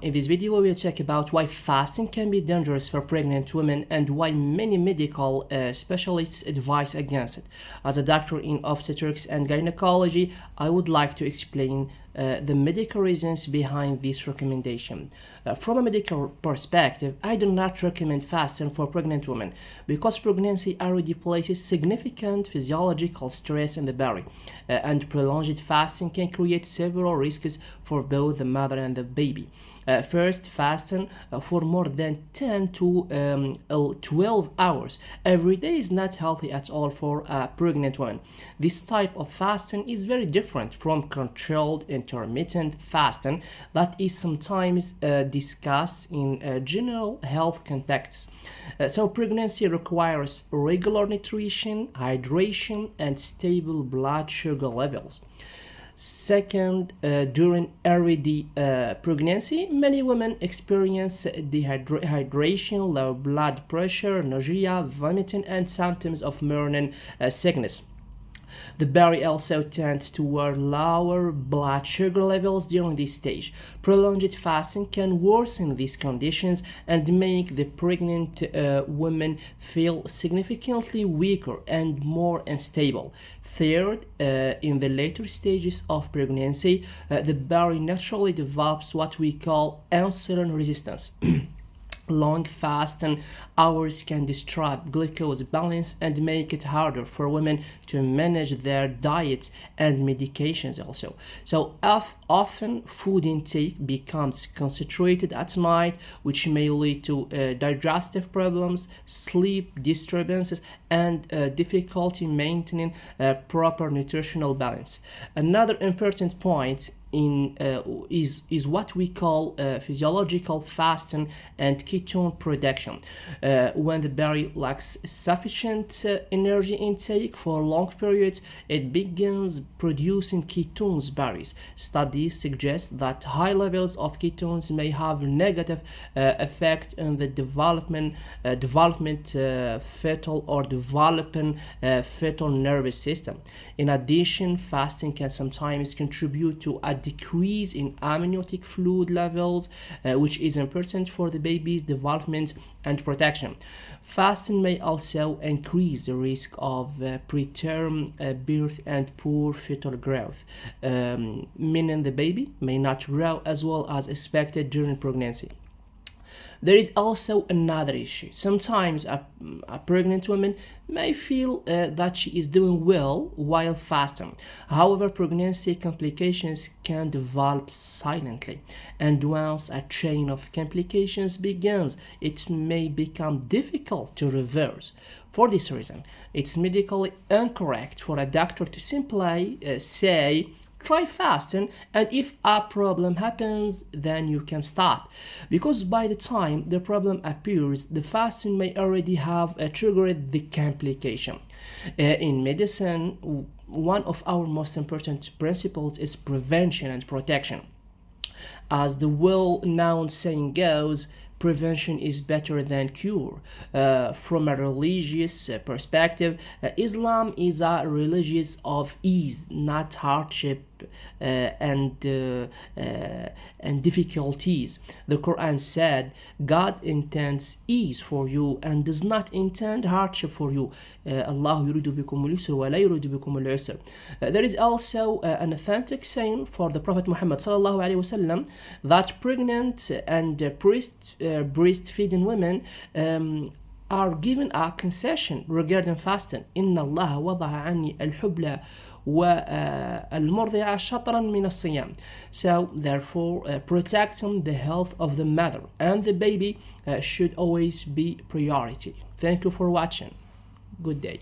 In this video we will talk about why fasting can be dangerous for pregnant women and why many medical specialists advise against it. As a doctor in obstetrics and gynecology, I would like to explain the medical reasons behind this recommendation. From a medical perspective, I do not recommend fasting for pregnant women because pregnancy already places significant physiological stress on the body, and prolonged fasting can create several risks for both the mother and the baby. First, fasting for more than 10 to 12 hours every day is not healthy at all for a pregnant woman. This type of fasting is very different from controlled intermittent fasting that is sometimes discussed in general health contexts. So pregnancy requires regular nutrition, hydration, and stable blood sugar levels. Second, during early pregnancy, many women experience dehydration, low blood pressure, nausea, vomiting, and symptoms of morning sickness. The body also tends toward lower blood sugar levels during this stage. Prolonged fasting can worsen these conditions and make the pregnant woman feel significantly weaker and more unstable. Third, in the later stages of pregnancy, the body naturally develops what we call insulin resistance. Long fasting hours can disrupt glucose balance and make it harder for women to manage their diets and medications also. So often food intake becomes concentrated at night, which may lead to digestive problems, sleep disturbances, and difficulty maintaining proper nutritional balance. Another important point is what we call physiological fasting and ketone production. When the body lacks sufficient energy intake for long periods, it begins producing ketones bodies. Studies suggest that high levels of ketones may have negative effect on the developing fetal nervous system. In addition, fasting can sometimes contribute to a decrease in amniotic fluid levels, which is important for the baby's development and protection. Fasting may also increase the risk of preterm birth and poor fetal growth, meaning the baby may not grow as well as expected during pregnancy. There is also another issue. Sometimes a pregnant woman may feel that she is doing well while fasting. However, pregnancy complications can develop silently, and once a chain of complications begins, it may become difficult to reverse. For this reason, it's medically incorrect for a doctor to simply say, try fasting, and if a problem happens, then you can stop, because by the time the problem appears, the fasting may already have triggered the complication. In medicine, one of our most important principles is prevention and protection. As the well-known saying goes, prevention is better than cure. From a religious perspective, Islam is a religion of ease, not hardship and difficulties. The Quran said, God intends ease for you and does not intend hardship for you. Allah yuridu bikum al-yusra wa la yuridu bikum al-usra. There is also an authentic saying for the Prophet Muhammad sallallahu alaihi wasallam that pregnant and breastfeeding women are given a concession regarding fasting. إن الله وضع عني الحبلى والمرضعة شطرا من الصيام. So therefore, protecting the health of the mother and the baby should always be priority. Thank you for watching. Good day.